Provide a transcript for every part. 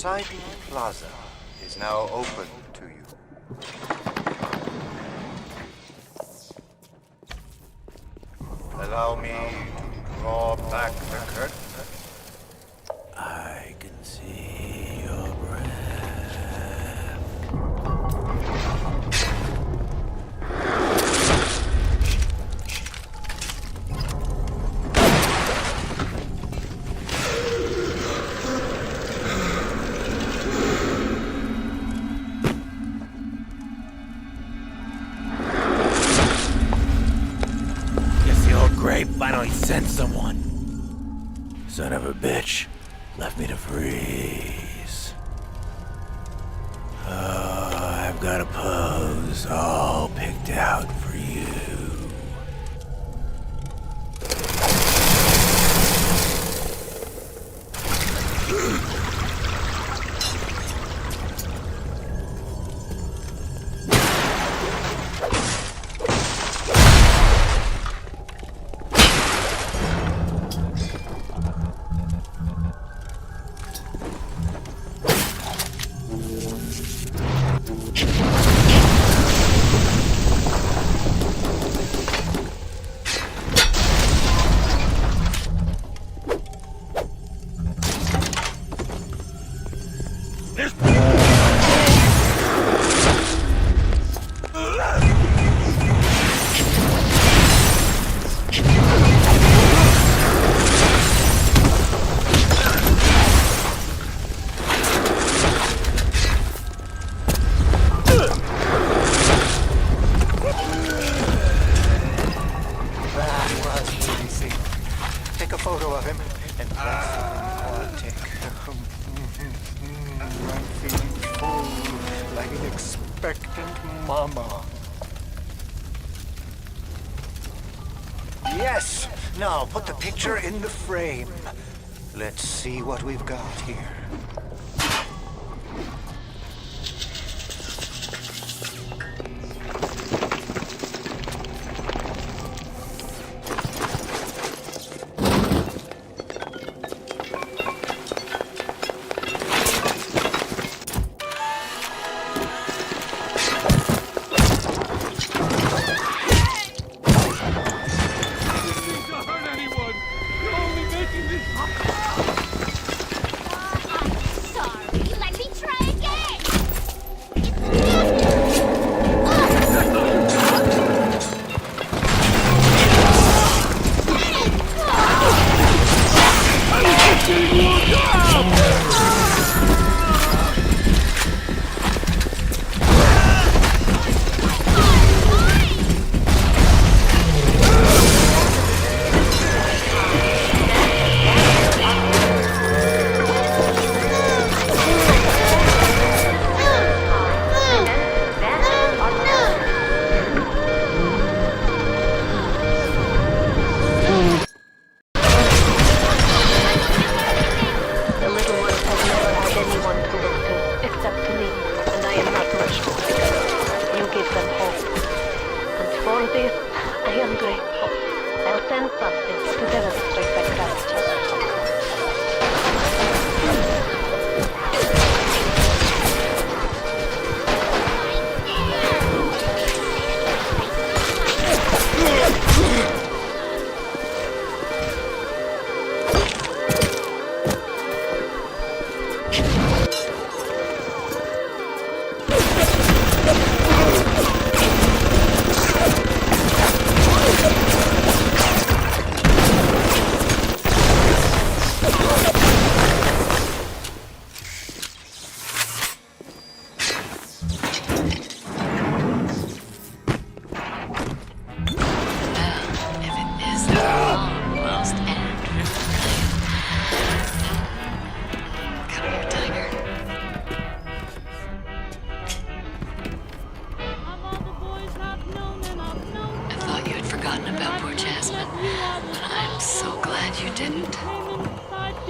Poseidon Plaza is now open to you. Allow me to draw back the curtain. I can see your breath. Guess the old grave finally sent someone. Son of a bitch. Left me to freeze. Oh, I've got a pose all picked out for you. Take a photo of him and that's I'm feeling full like an expectant mama. Yes! Now put the picture in the frame. Let's see what we've got here. I am grateful. I'll send something to demonstrate my gratitude.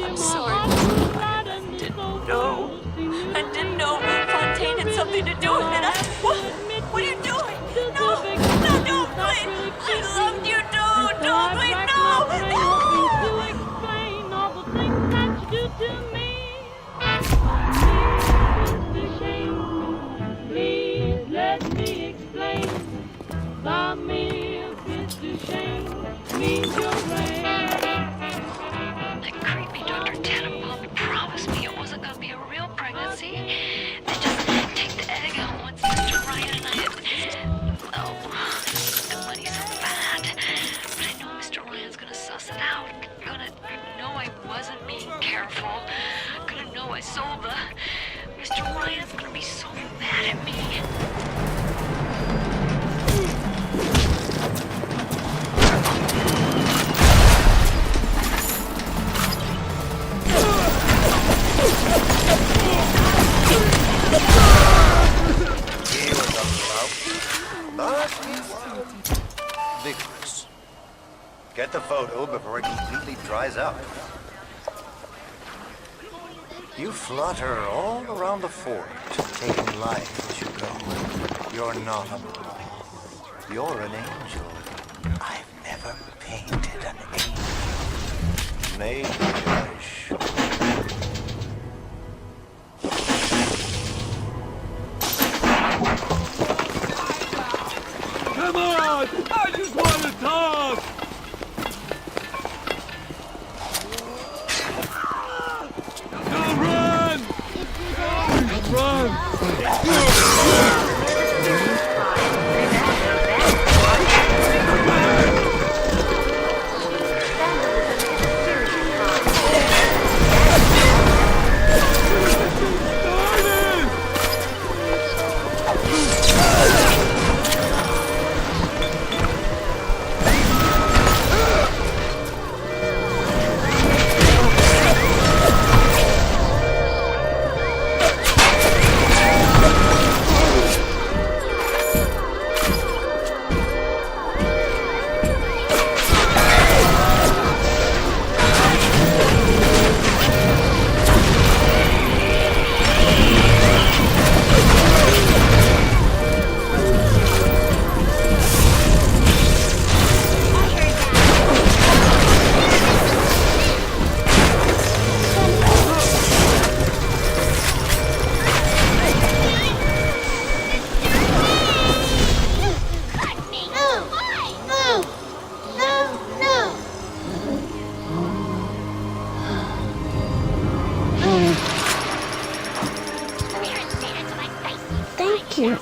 I'm sorry. I didn't know Fontaine had something to do with it. What are you doing? No, don't, please. I loved you, don't, please, no. To explain all the things that you do to me. That creepy Dr. Tannenbaum promised me it wasn't going to be a real pregnancy. They just take the egg out once Mr. Ryan and I had... Oh, the money's so bad. But I know Mr. Ryan's going to suss it out. Gonna know I wasn't being careful. Gonna know I sold the... Mr. Ryan's going to be so mad at me. He was a lout, but he was vigorous. Get the photo before it completely dries out. You flutter all around the fort, taking life as you go. You're not a boy. You're an angel. I've never painted an angel. Made wish. Come on! I just want to talk! Don't run! Run! Thank you.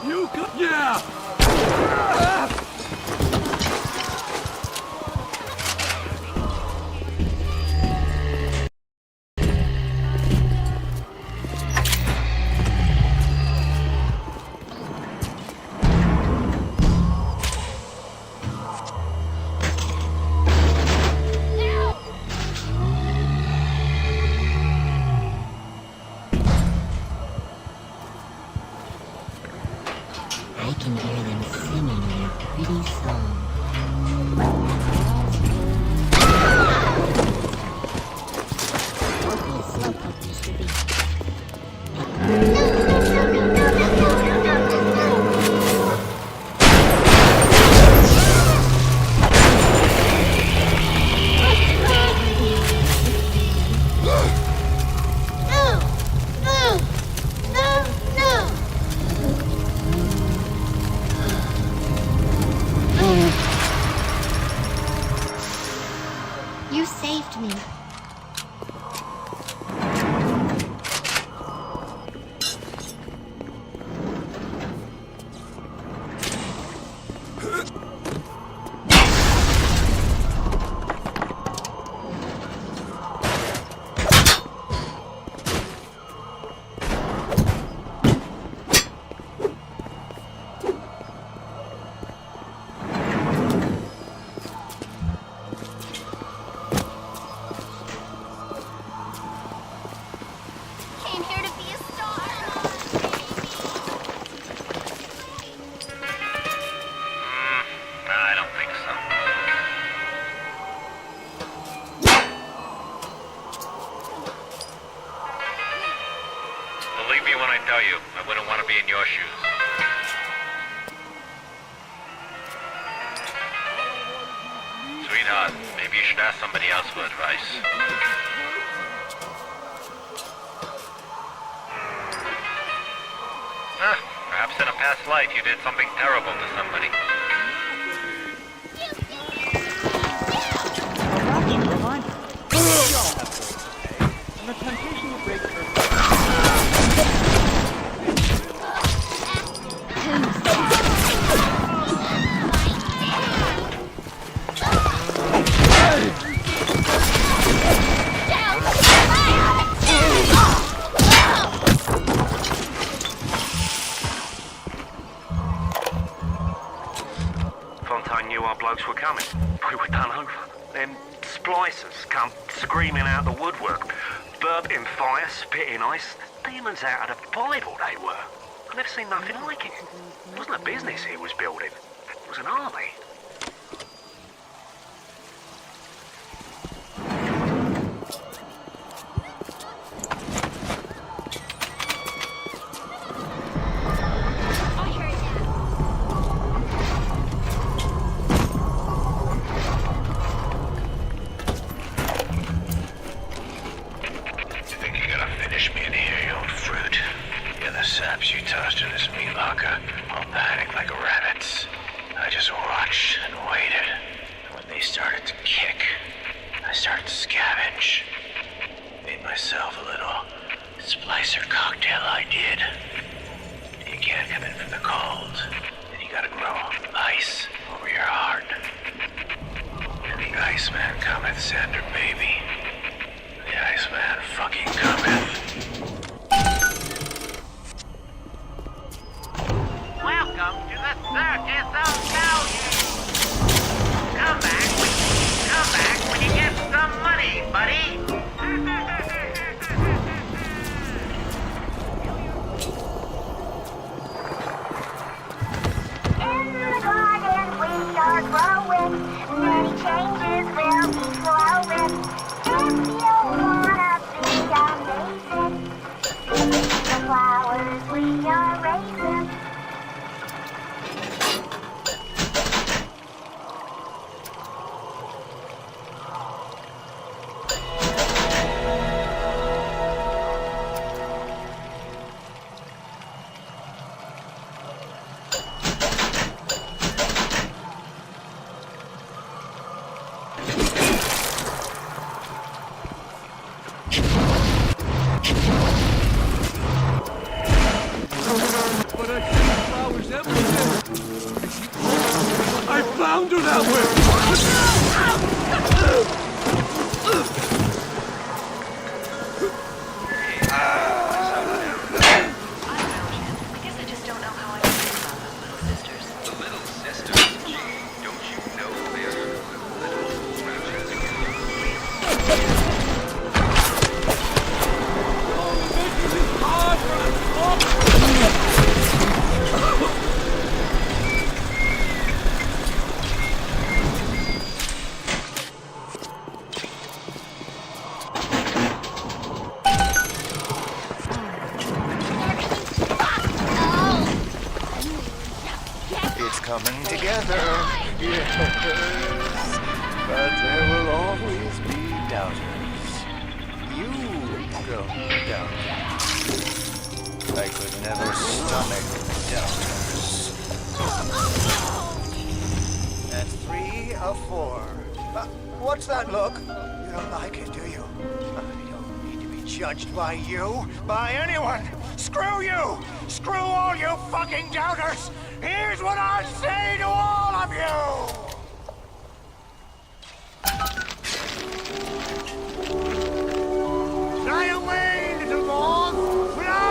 You go. Yeah! I can hear them singing their pretty song. Okay, slowpoke, Mr. You saved me. want to be in your shoes. Sweetheart, maybe you should ask somebody else for advice. Perhaps in a past life you did something terrible to somebody. Blokes were coming. We were done over. Them splicers come screaming out the woodwork. Burping fire, spitting ice. Demons out of the Bible they were. I've never seen nothing like it. It wasn't a business he was building. It was an army. Coming together, yes, but there will always be doubters. You go doubters. I could never stomach doubters. That's 3 of 4. What's that look? You don't like it, do you? I don't need to be judged by you, by anyone. Screw you! Screw all you fucking doubters! Here's what I say to all of you! Fly away, little moth! Fly!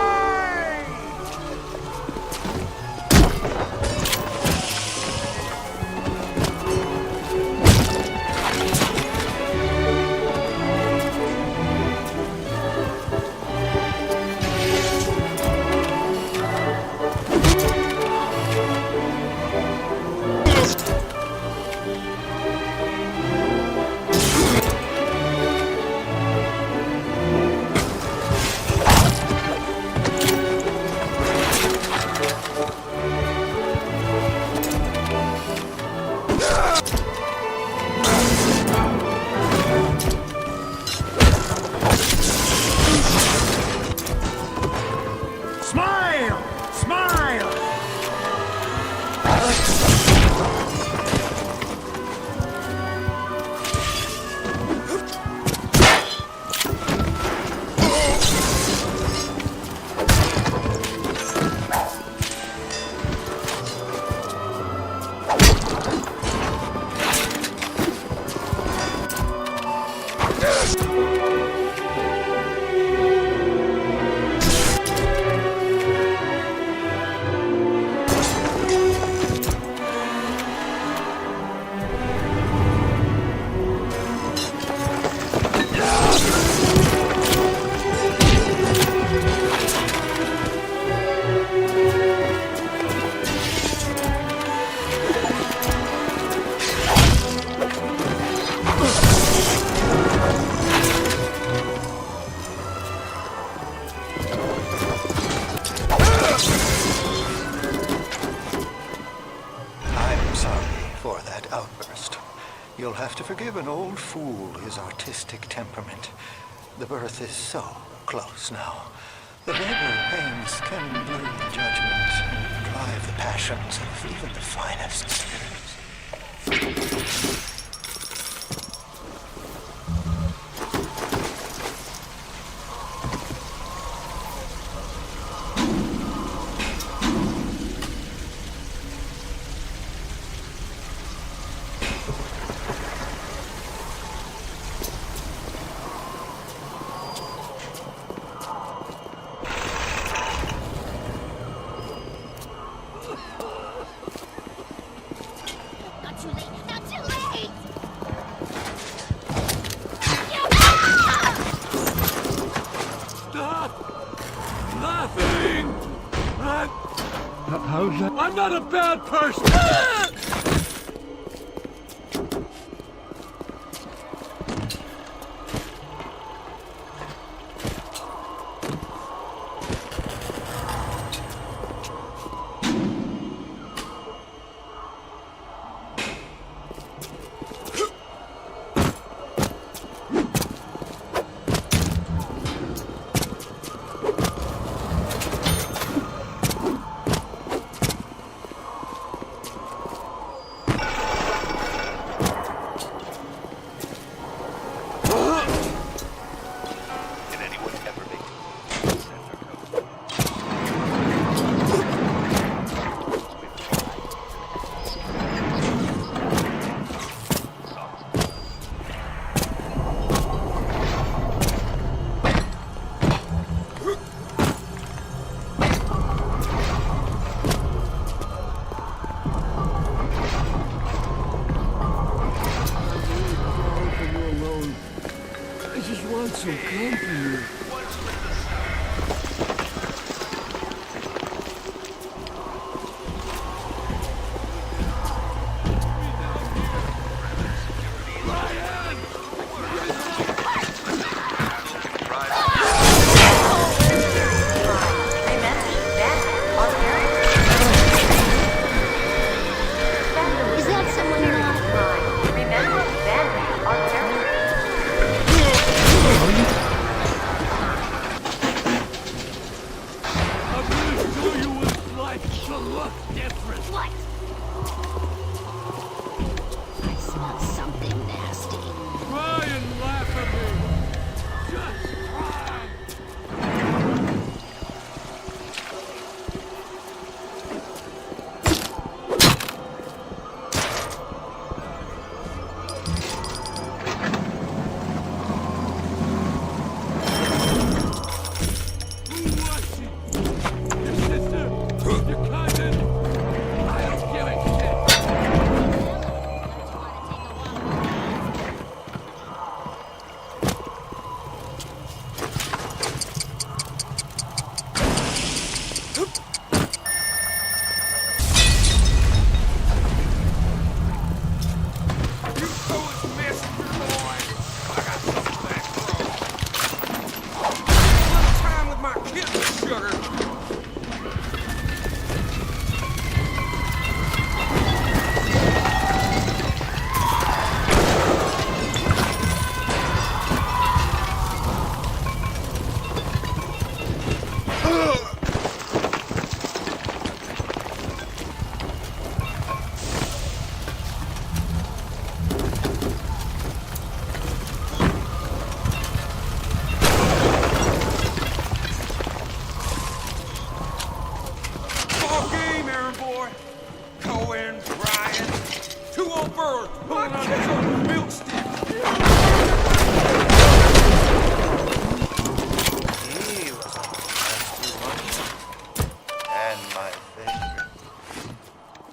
You'll have to forgive an old fool his artistic temperament. The birth is so close now. The neighbor pains can blur judgment and drive the passions of even the finest spirits. How's that? I'm not a bad person! Some company.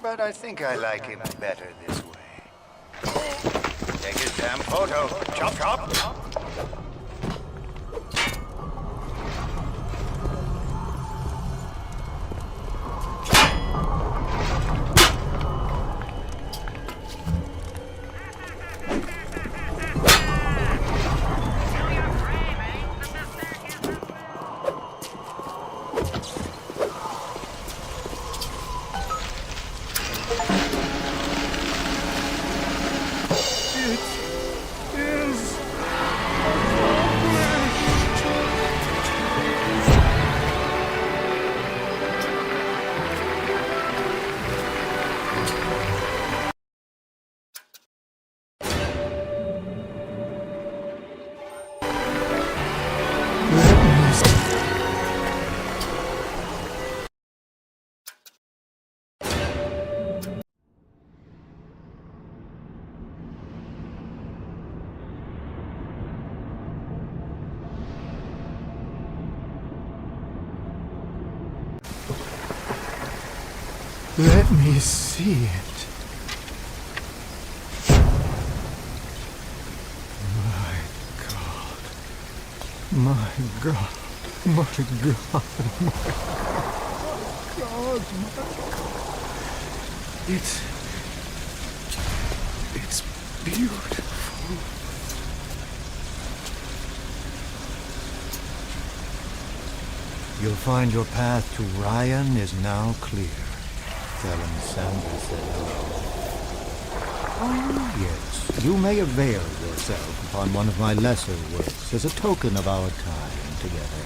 But I think I like him better this way. Take his damn photo. Chop, chop. Let me see it. My God. My God. My God. My God. It's beautiful. You'll find your path to Ryan is now clear. Tell him Sandra said hello. Oh, yes. You may avail yourself upon one of my lesser works as a token of our time together.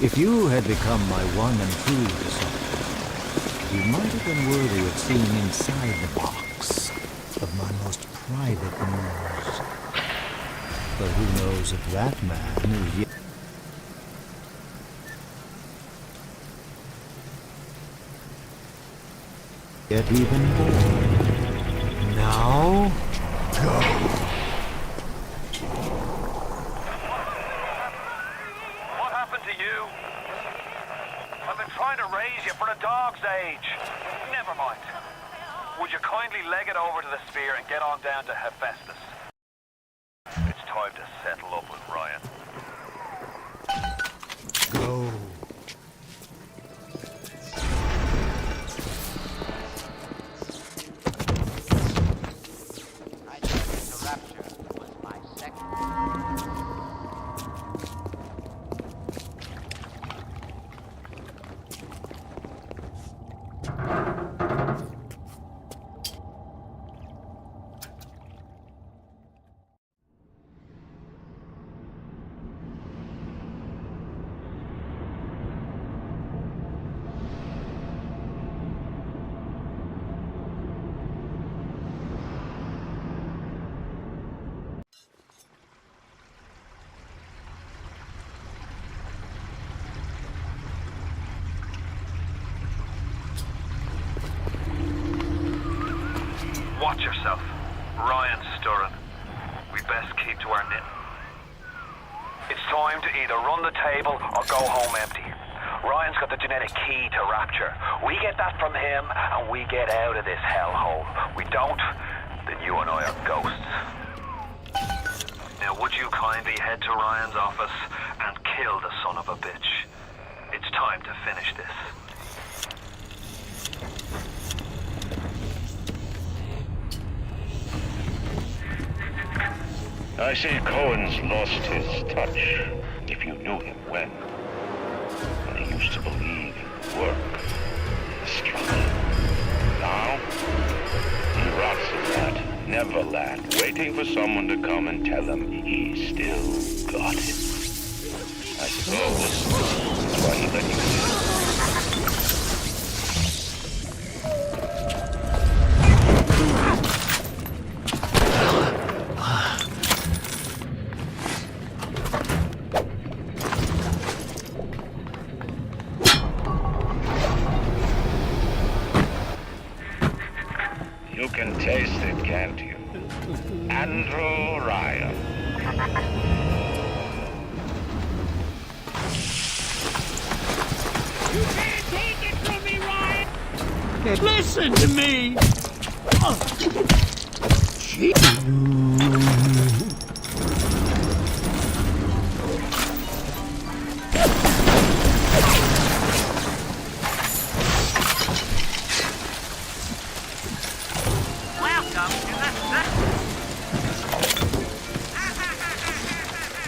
If you had become my one and true disciple, you might have been worthy of seeing inside the box of my most private news. But who knows if that man is yet even born. Now, go. What happened to you? I've been trying to raise you for a dog's age. Never mind. Would you kindly leg it over to the sphere and get on down to Hephaestus? It's time to settle up with Ryan. Go. Watch yourself. Ryan's stirring. We best keep to our knitting. It's time to either run the table or go home empty. Ryan's got the genetic key to Rapture. We get that from him and we get out of this hellhole. We don't, then you and I are ghosts. Now would you kindly head to Ryan's office and kill the son of a bitch? It's time to finish this. I see Cohen's lost his touch, if you knew him when. When he used to believe in work, struggle. Now, he rots in that Neverland, waiting for someone to come and tell him he's still got it. I suppose that's why he let you live. You can taste it, can't you? Andrew Ryan. You can't take it from me, Ryan! Listen to me!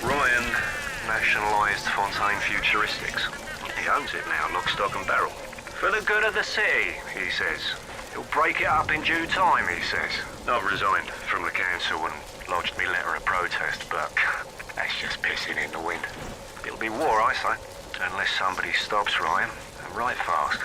Ryan nationalised Fontaine Futuristics. He owns it now, lock, stock and barrel. For the good of the city, he says. He'll break it up in due time, he says. I've resigned from the council and lodged me letter of protest, but that's just pissing in the wind. It'll be war, I say, unless somebody stops Ryan, and right fast.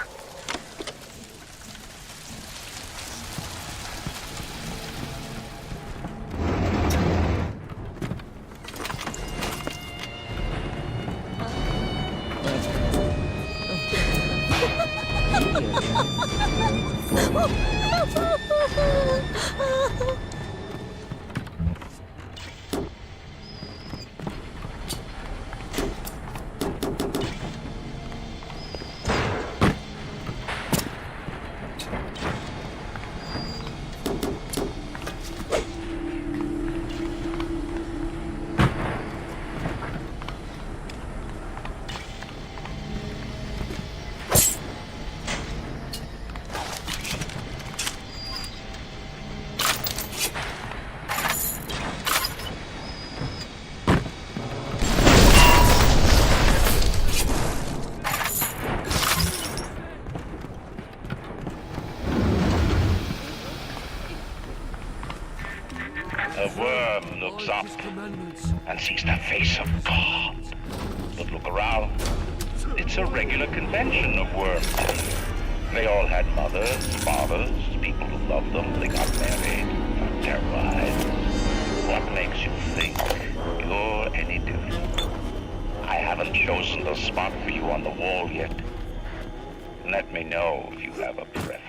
looks up and sees the face of God. But look around. It's a regular convention of worms. They all had mothers, fathers, people who loved them. They got married, got terrorized. What makes you think you're any different? I haven't chosen the spot for you on the wall yet. Let me know if you have a preference.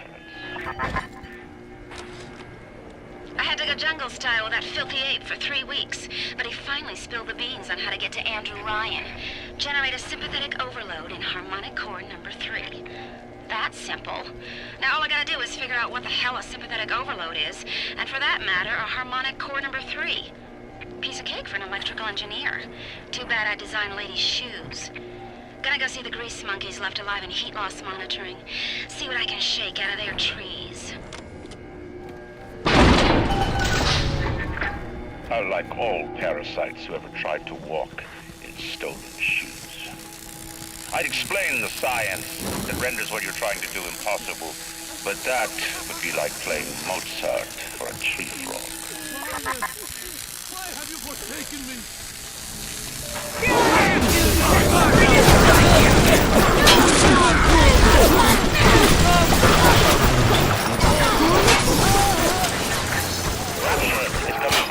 I had to go jungle style with that filthy ape for 3 weeks, but he finally spilled the beans on how to get to Andrew Ryan. Generate a sympathetic overload in harmonic core number 3. That's simple. Now all I gotta do is figure out what the hell a sympathetic overload is, and for that matter, a harmonic core number 3. Piece of cake for an electrical engineer. Too bad I designed ladies' shoes. Gonna go see the grease monkeys left alive in heat loss monitoring. See what I can shake out of their trees. Like all parasites who ever tried to walk in stolen shoes. I'd explain the science that renders what you're trying to do impossible, but that would be like playing Mozart for a tree frog. Why have you forsaken me?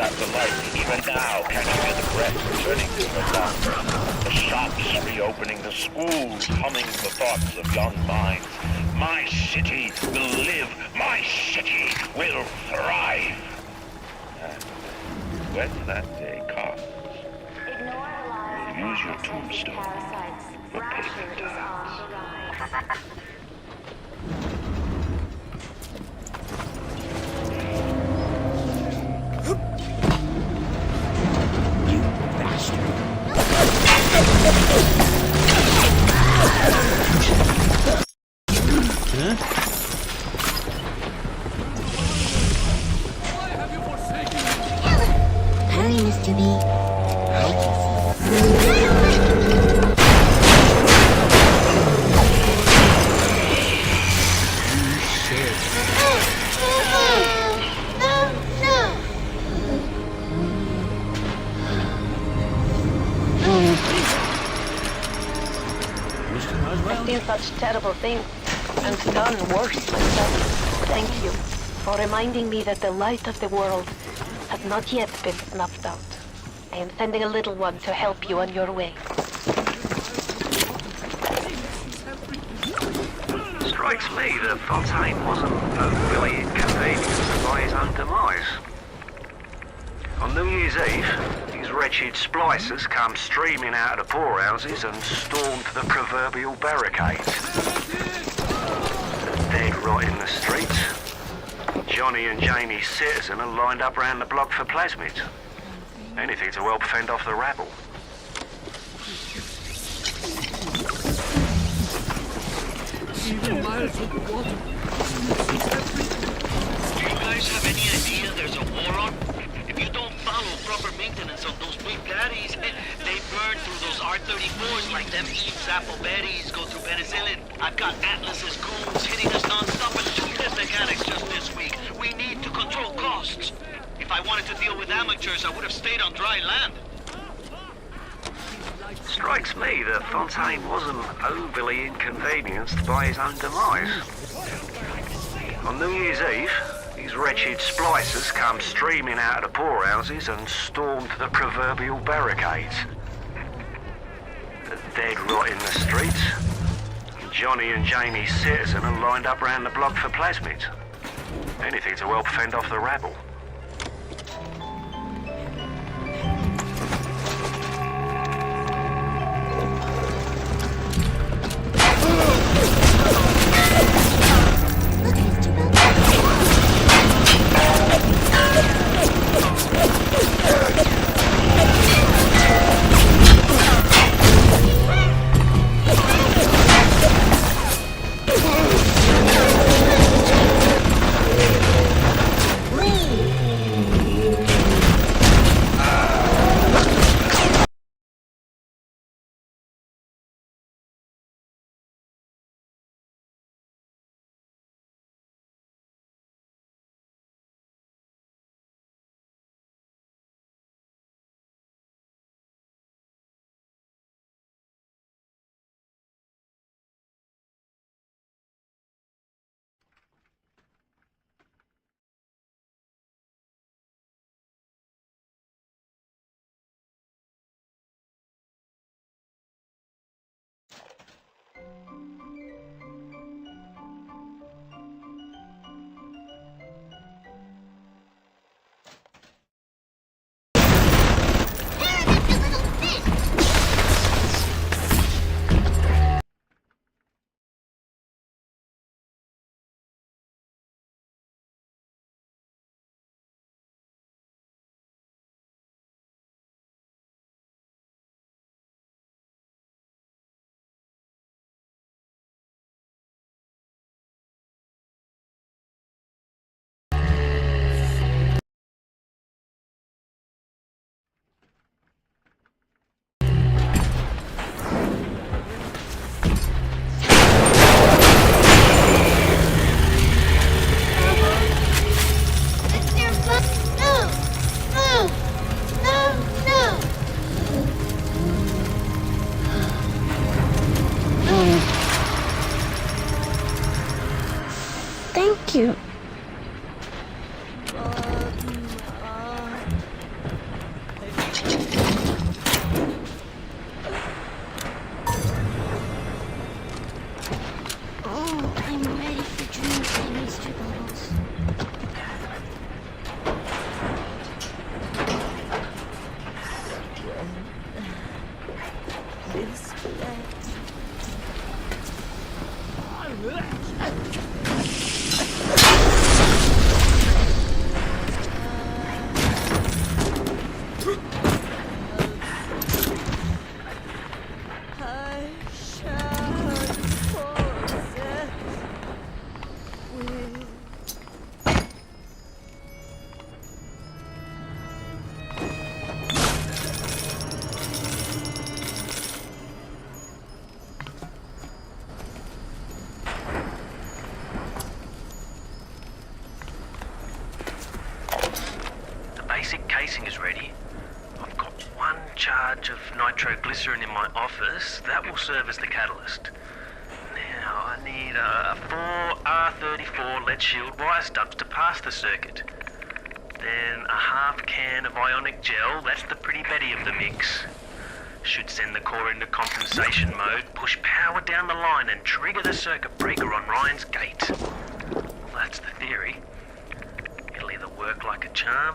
The light, even now, can you hear the breath returning to her lungs? The shops reopening, the schools humming the thoughts of young minds. My city will live, my city will thrive. And when that day comes, we'll use your tombstone for payment times. Hurry, Mr. B. I I've seen such terrible things, and done worse myself. Thank you for reminding me that the light of the world has not yet been snuffed out. I am sending a little one to help you on your way. Strikes me that Fontaine wasn't overly inconvenienced by his own demise. On New Year's Eve, these wretched splicers come streaming out of the poorhouses and stormed the proverbial barricades. Dead rot in the streets. Johnny and Jamie Citizen are lined up round the block for plasmids. Anything to help fend off the rabble. Even miles of the water. Do you guys have any idea there's a war on? If you don't follow proper maintenance on those big daddies, they burn through those R-34s like them Eve's apple berries go through penicillin. I've got Atlas's goons hitting us non-stop and 2 test mechanics just this week. We need to control costs. If I wanted to deal with amateurs, I would have stayed on dry land. Strikes me that Fontaine wasn't overly inconvenienced by his own demise. On New Year's Eve, these wretched splicers come streaming out of the poorhouses and stormed the proverbial barricades. The dead rot in the streets. Johnny and Jamie Citizen are lined up round the block for plasmids. Anything to help fend off the rabble. Whee! Thank you. Oh, I'm ready for dreams, Mr. Bubbles. This basic casing is ready. I've got one charge of nitroglycerin in my office. That will serve as the catalyst. Now I need 4 R34 lead shield wire stubs to pass the circuit. Then a half can of ionic gel. That's the pretty Betty of the mix. Should send the core into compensation mode, push power down the line and trigger the circuit breaker on Ryan's gate. Well, that's the theory. It'll either work like a charm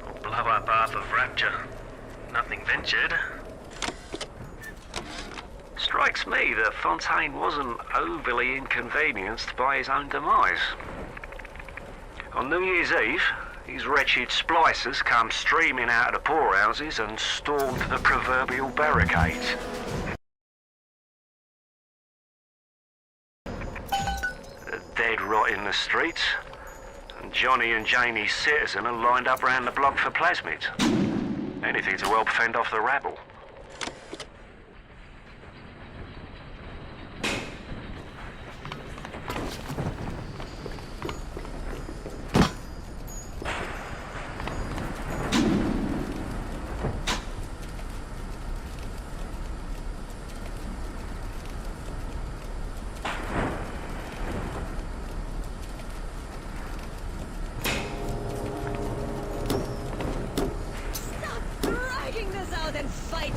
or blow up half of Rapture. Nothing ventured. Strikes me that Fontaine wasn't overly inconvenienced by his own demise. On New Year's Eve, these wretched splicers come streaming out of the poorhouses and stormed the proverbial barricades. Dead rot in the streets, and Johnny and Janie's citizen are lined up round the block for plasmids. Anything to help fend off the rabble. Stop dragging this out and fight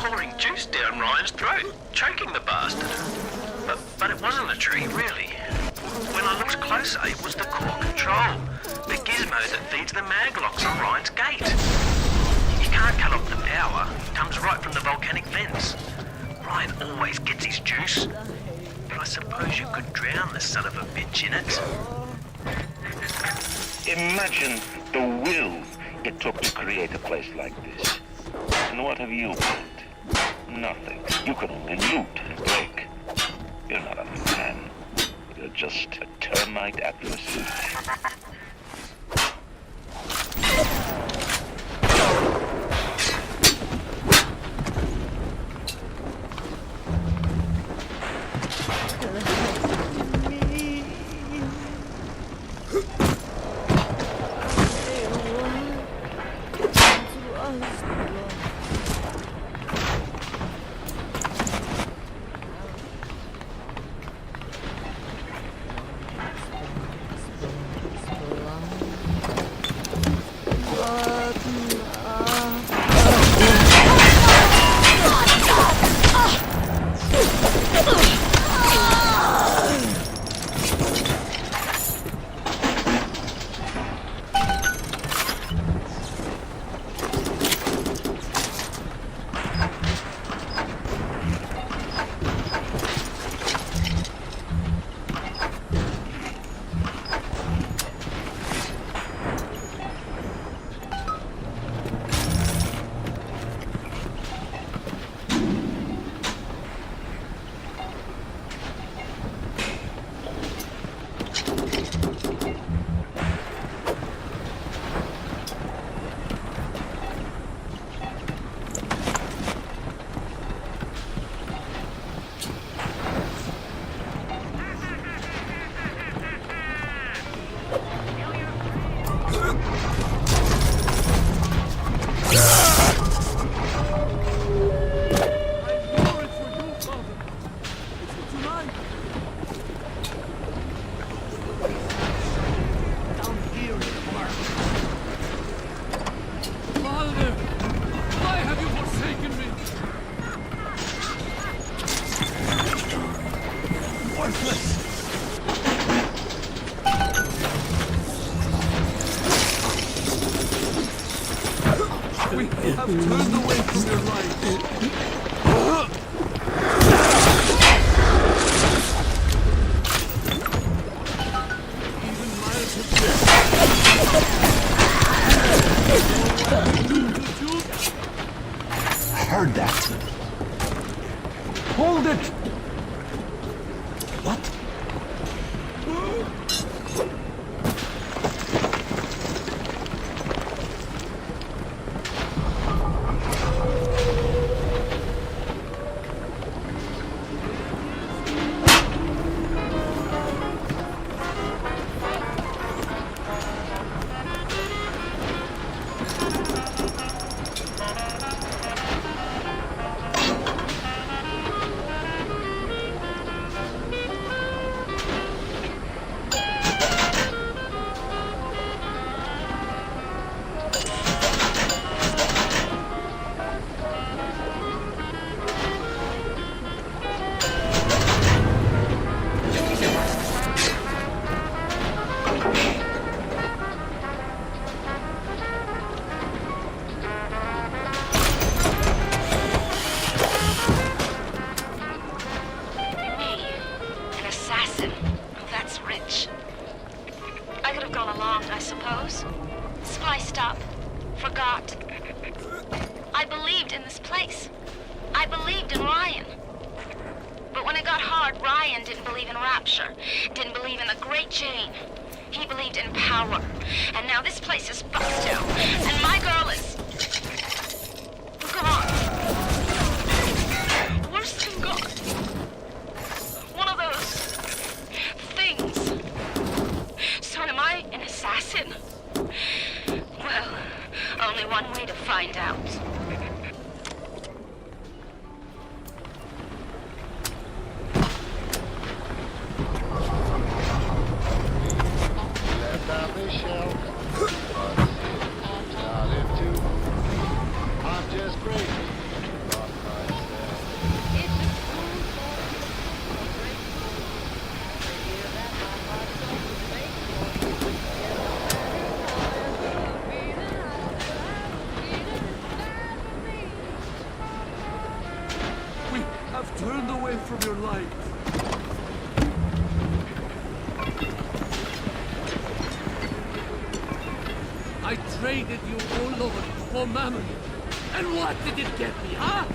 pouring juice down Ryan's throat, choking the bastard. But it wasn't a tree, really. When I looked closer, it was the core control. The gizmo that feeds the maglocks on Ryan's gate. You can't cut off the power. It comes right from the volcanic vents. Ryan always gets his juice. But I suppose you could drown the son of a bitch in it. Imagine the will it took to create a place like this. And what have you built? Nothing. You can only loot and break. You're not a man. You're just a termite adversary. I've turned away from your light. Even miles of I heard that. Hold it! What? I believed in this place. I believed in Ryan. But when it got hard, Ryan didn't believe in rapture, didn't believe in the Great Chain. He believed in power. And now this place is fucked out, and my girl is gone. Worse than gone. One of those things. So am I an assassin? Well, only one way to find out. Let the shell, but it's not into have turned away from your light. I traded you, O Lord, for mammon. And what did it get me, huh?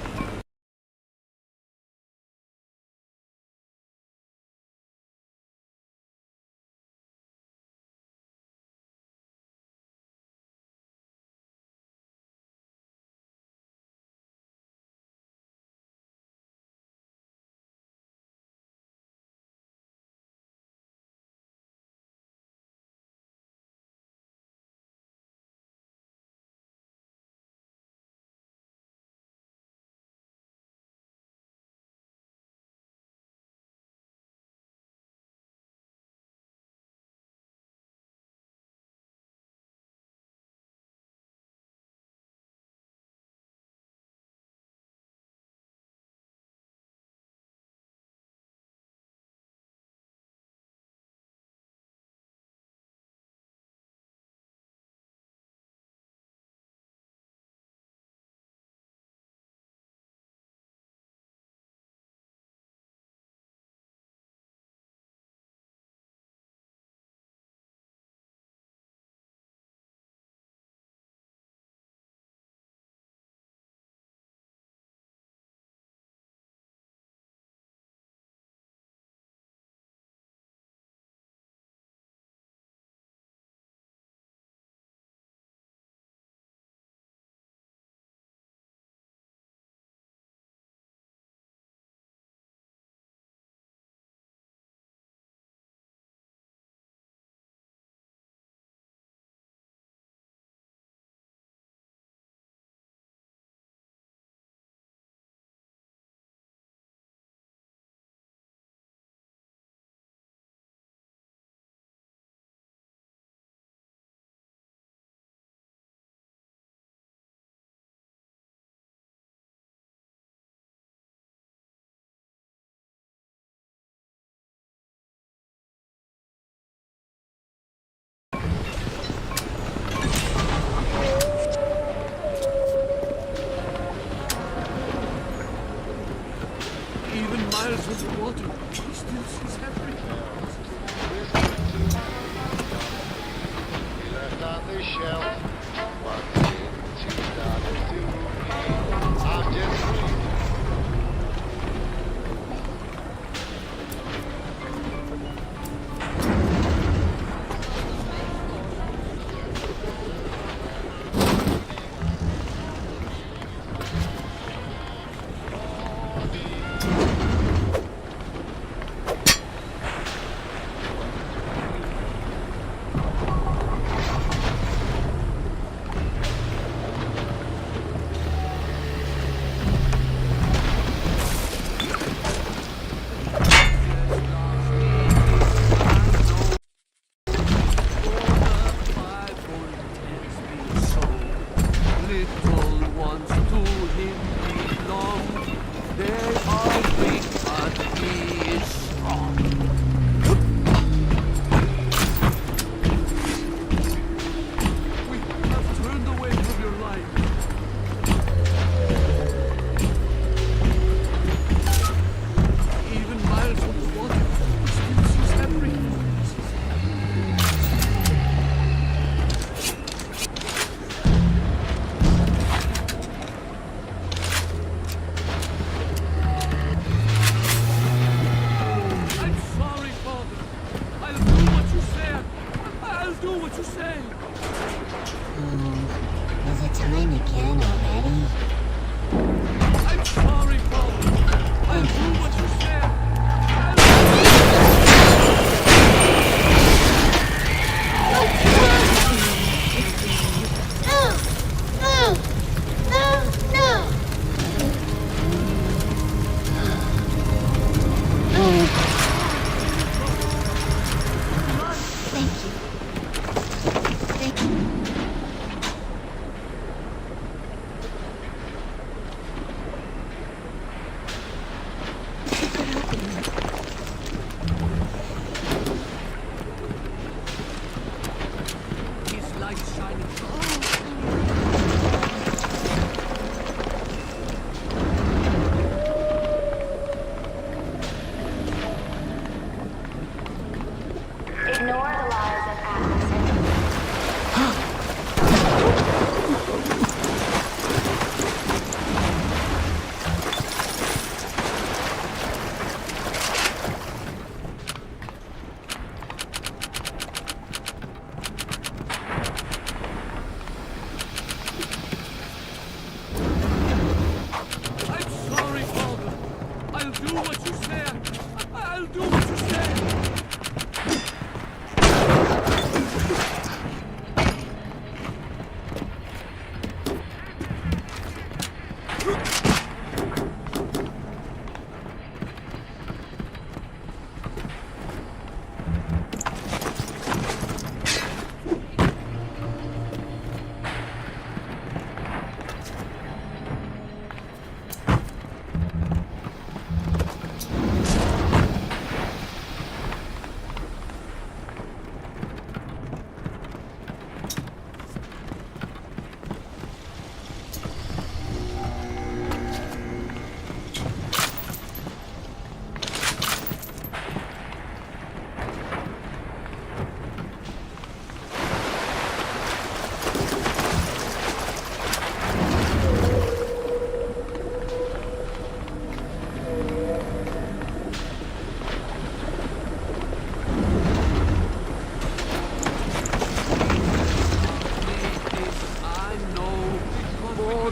Even miles from the water, he still sees everything. He left on the shelf. What did $2 do me? I'm just free. I'll do what you say.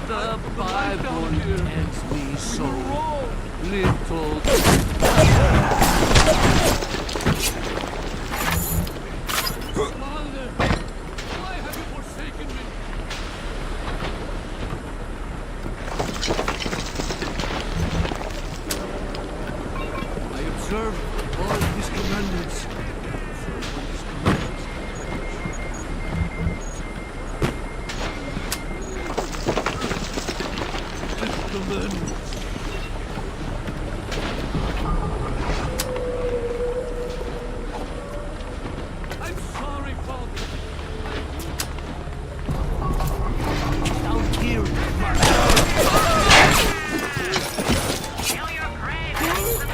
The Bible ends me so little. Father, why have you forsaken me? I observe all his commandments. I'm sorry, Father. Down here, Kill your cravings.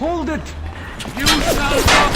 hold it! You shall not!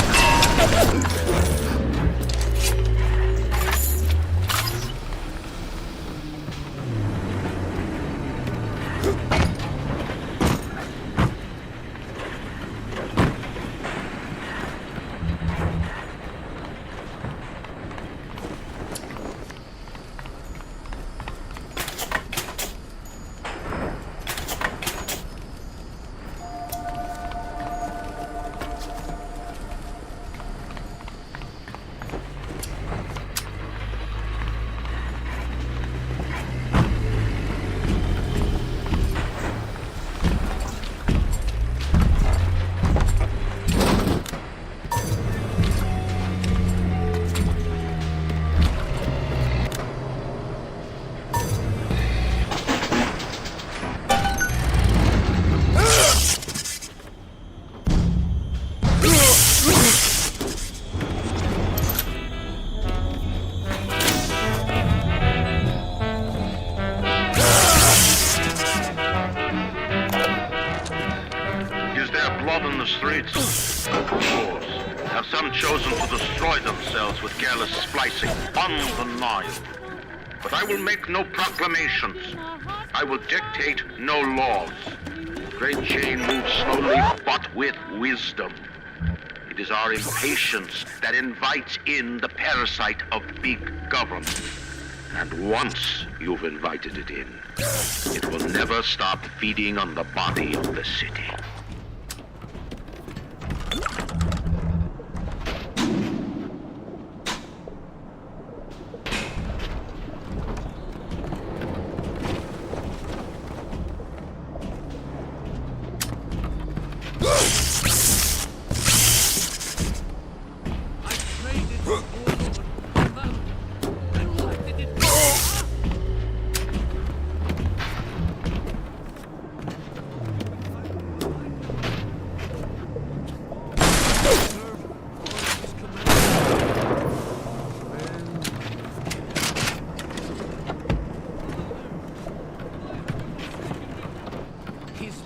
On the streets? Of course. Have some chosen to destroy themselves with careless splicing on the Nile. But I will make no proclamations. I will dictate no laws. The great chain moves slowly, but with wisdom. It is our impatience that invites in the parasite of big government. And once you've invited it in, it will never stop feeding on the body of the city.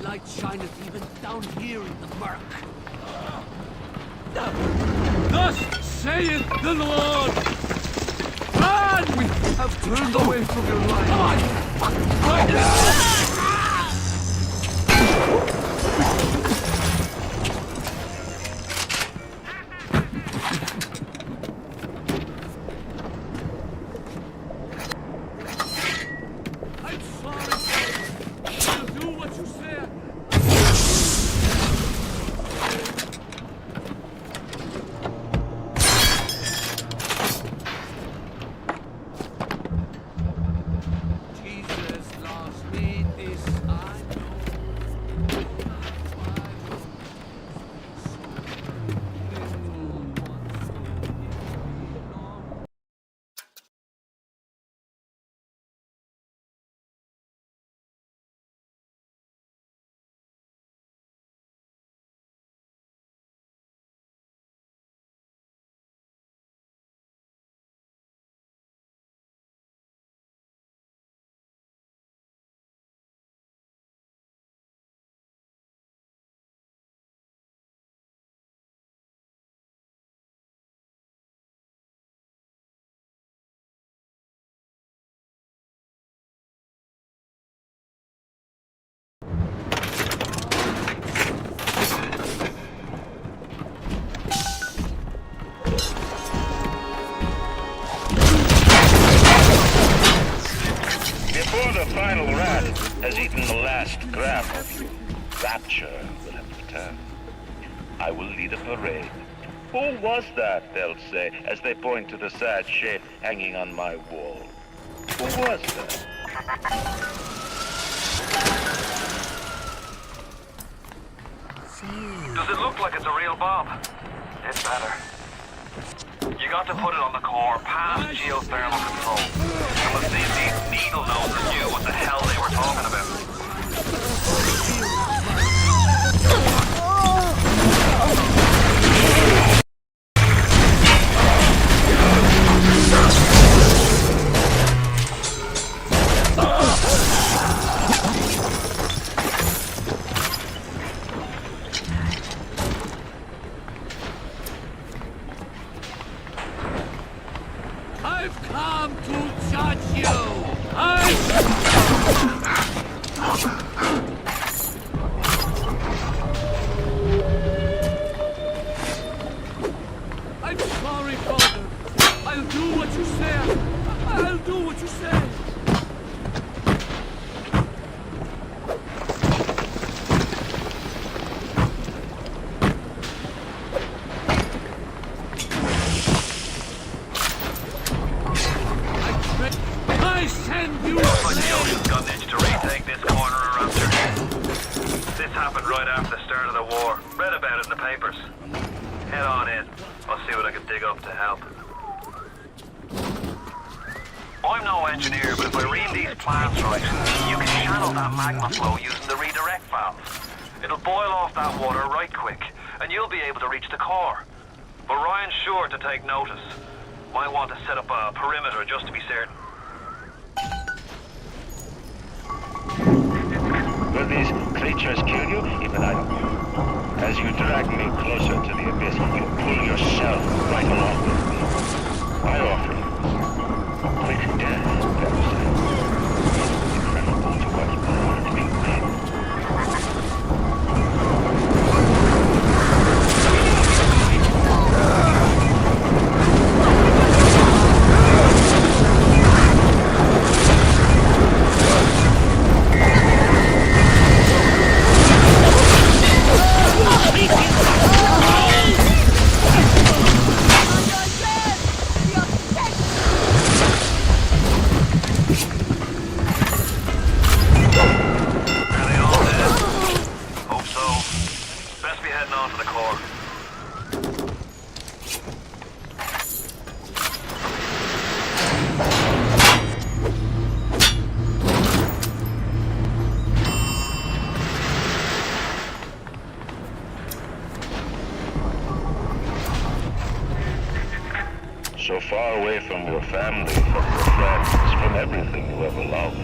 Light shineth even down here in the murk. Thus saith the Lord! Run! have turned away from your life. Right now! I'm sorry. I'll do what you said. Jesus loves me, this I know. Before the final rat has eaten the last gram of you, rapture will have returned. I will lead a parade. Who was that, they'll say, as they point to the sad shape hanging on my wall. Who was that? Does it look like it's a real bomb? It's better. You got to put it on the core, past geothermal control. Some of these needle nosers knew what the hell they were talking about. I've come to judge you! I'm sorry, Father. I'll do what you say. I'll do what you say. I send you. Looks like the ocean's got an itch to retake this corner of Rapture. This happened right after the start of the war. Read about it in the papers. Head on in. I'll see what I can dig up to help. I'm no engineer, but if I read these plans right, you can channel that magma flow using the redirect valve. It'll boil off that water right quick, and you'll be able to reach the core. But Ryan's sure to take notice. Might want to set up a perimeter just to be certain. Will these creatures kill you? Even I don't know. As you drag me closer to the abyss, you pull yourself right along with me. I offer you quick death, preferable to what's born to be made. So far away from your family, from your friends, from everything you ever loved.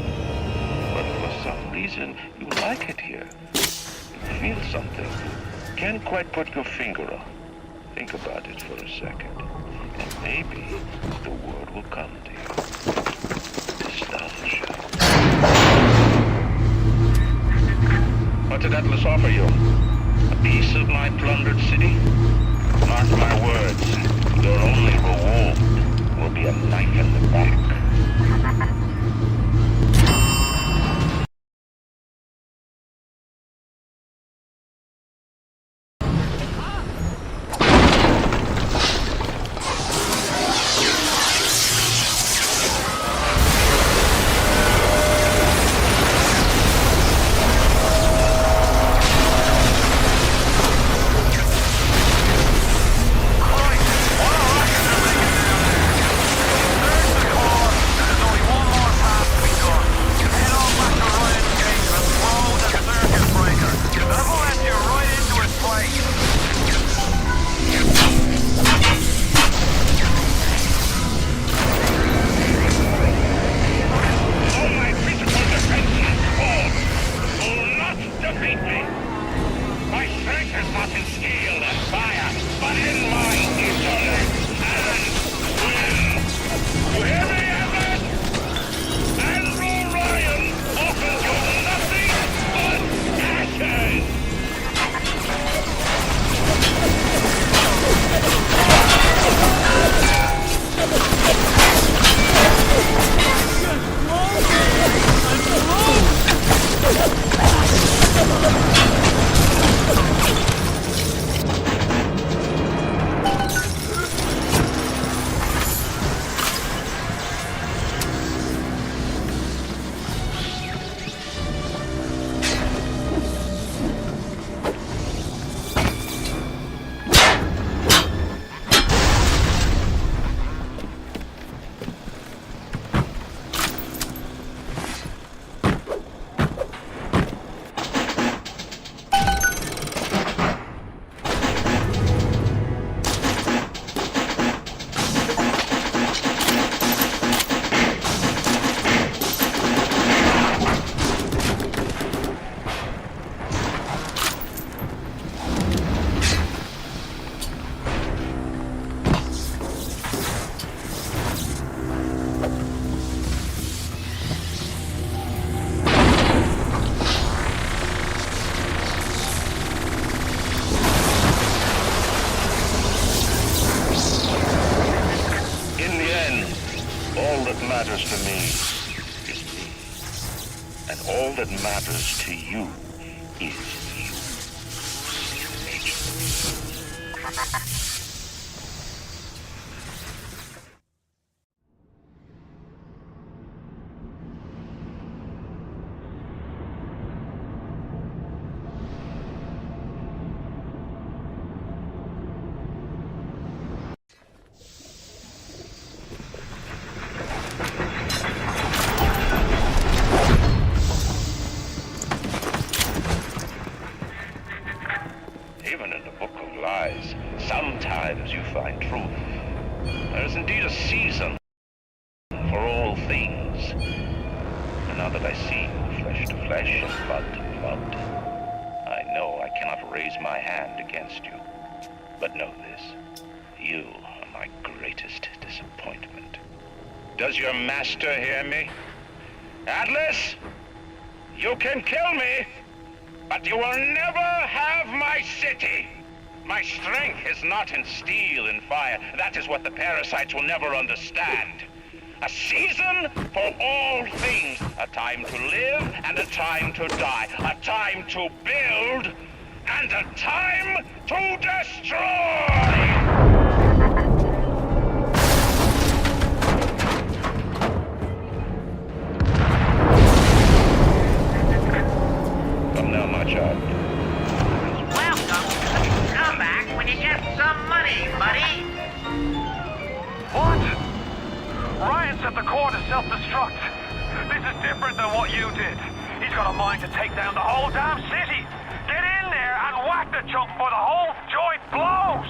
But for some reason, you like it here. You feel something. Can't quite put your finger on. Think about it for a second. And maybe the word will come to you. my plundered city? Mark my words, your only reward will be a knife in the back. Matters to me is me. And all that matters to you is you. Sometimes you find truth. There is indeed a season for all things. And now that I see you flesh to flesh and blood to blood, I know I cannot raise my hand against you. But know this, you are my greatest disappointment. Does your master hear me? Atlas, you can kill me, but you will never have my city. My strength is not in steel and fire. That is what the parasites will never understand. A season for all things. A time to live and a time to die. A time to build and a time to destroy! Come now, my child. When you get some money, buddy. What? Ryan set the core to self-destruct. This is different than what you did. He's got a mind to take down the whole damn city. Get in there and whack the chump before the whole joint blows.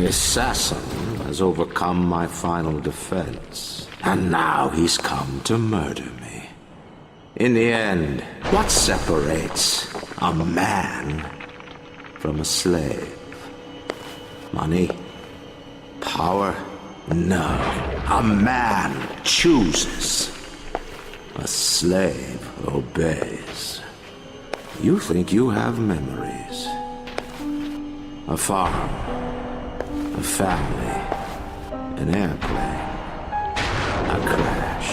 assassin has overcome my final defense, and now he's come to murder me. In the end, what separates a man from a slave? Money? Power? No. A man chooses. A slave obeys. You think you have memories. A farm. A family. An airplane. A crash.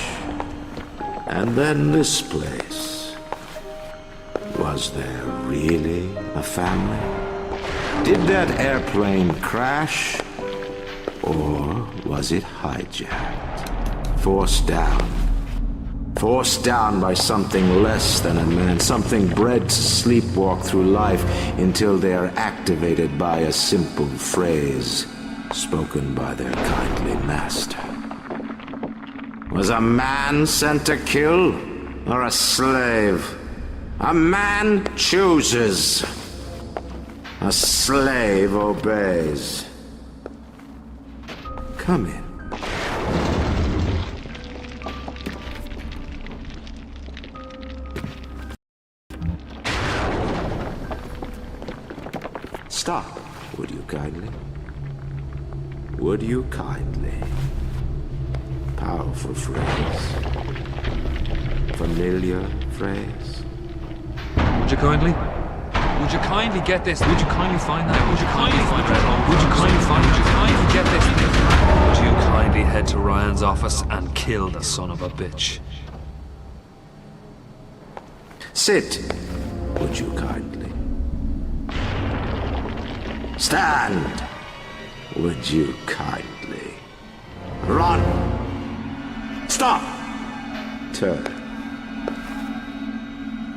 And then this place. Was there really a family? Did that airplane crash? Or was it hijacked? Forced down. Forced down by something less than a man, something bred to sleepwalk through life until they are activated by a simple phrase spoken by their kindly master. Was a man sent to kill or a slave? A man chooses. A slave obeys. Come in. Stop, would you kindly? Would you kindly? Powerful phrase. Familiar phrase. Would you kindly? Would you kindly get this? Would you kindly find that? Would you kindly find that? Would you kindly find? Would you kindly get this? Would you kindly head to Ryan's office and kill the son of a bitch? Sit, would you kindly? Stand, would you kindly? Run! Stop! Turn.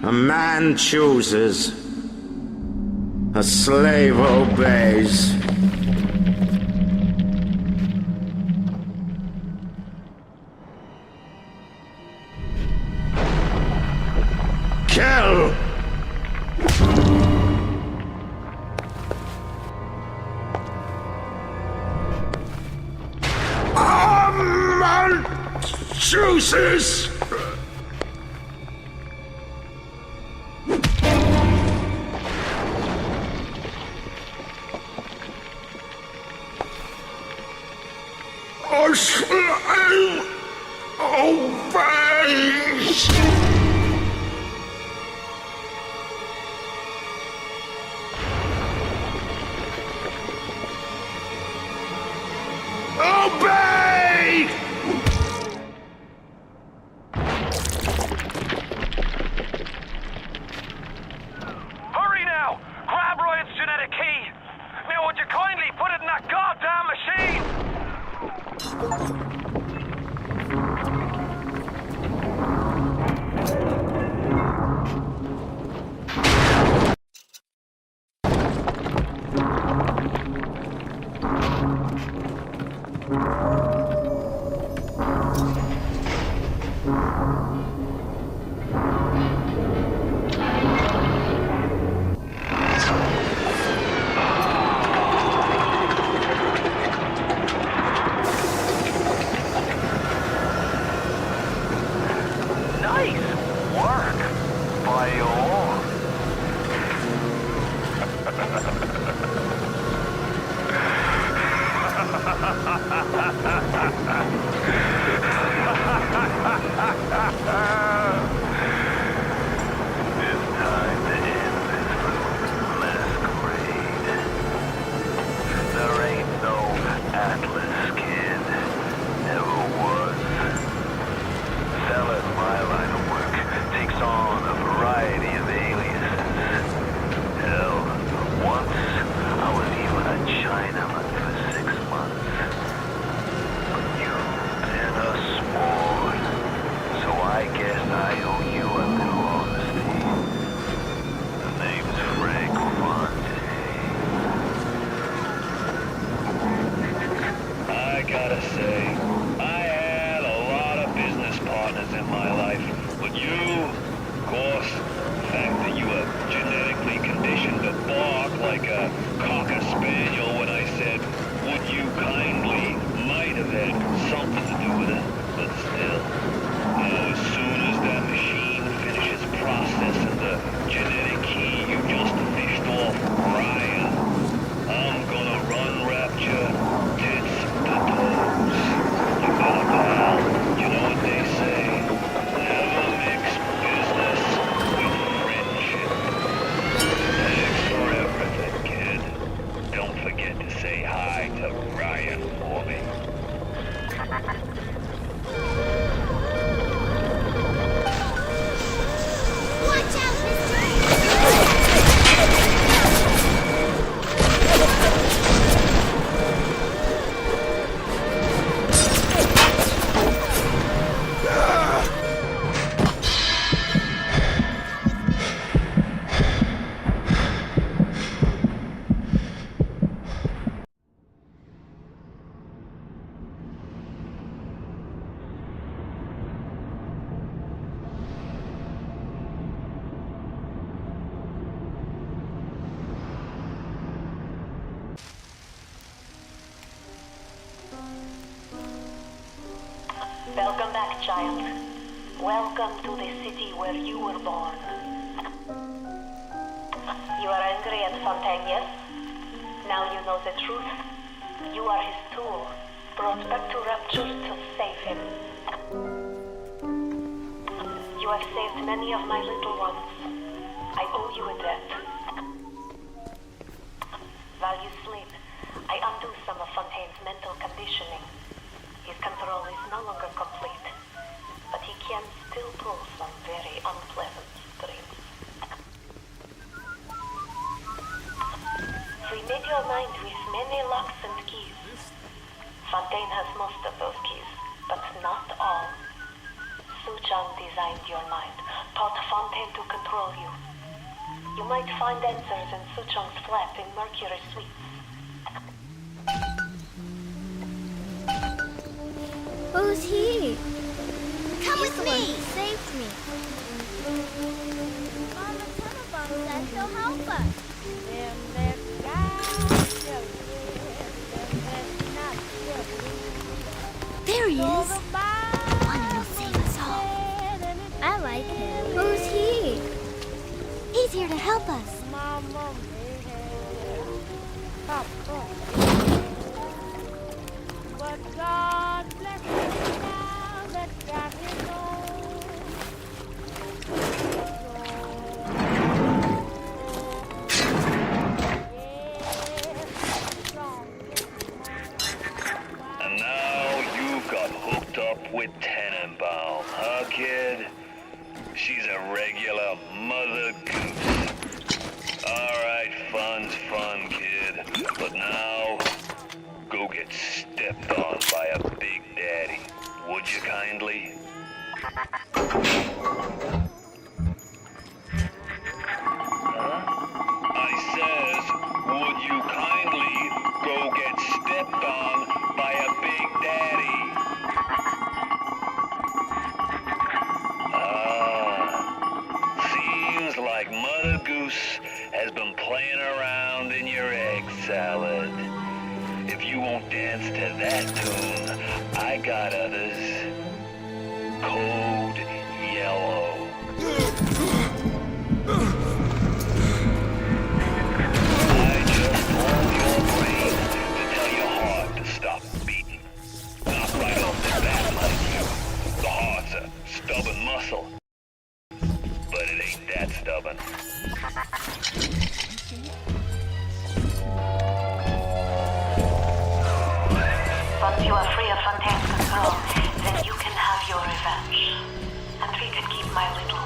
A man chooses. A slave obeys. Kill! A man chooses! A slave obeys! Obey! Hurry now! Grab Ryan's genetic key! Now would you kindly put it in that goddamn machine? Welcome back, child. Welcome to the city where you were born. You are angry at Fontaine, yes? Now you know the truth. You are his tool, brought back to Rapture to save him. You have saved many of my little ones. I owe you a debt. While you sleep, I undo some of Fontaine's mental conditioning. His control is no longer complete, but he can still pull some very unpleasant strings. We made your mind with many locks and keys. Fontaine has most of those keys, but not all. Suchong designed your mind, taught Fontaine to control you. You might find answers in Suchong's flat in Mercury Suites. Who's he? Come with me! He saved me. Mama Tenenbaum said he'll help us. There he is. One will save us all. I like him. Who's he? He's here to help us. But God bless him now that got his own. And now you've got hooked up with Tenenbaum, huh, kid? She's a regular mother goose. Alright, fun's fun, kid. But now, go get stepped on by a big daddy. Would you kindly? Huh? I says, would you kindly go get stepped on by a big daddy? Seems like Mother Goose has been playing around in your egg salad. If you won't dance to that tune, I got others. Code Yellow. I just rolled your brain to tell your heart to stop beating. Not right off the bat, mind you. The heart's a stubborn muscle. But it ain't that stubborn. Once you are free of Fontaine's control, then you can have your revenge. And we can keep my little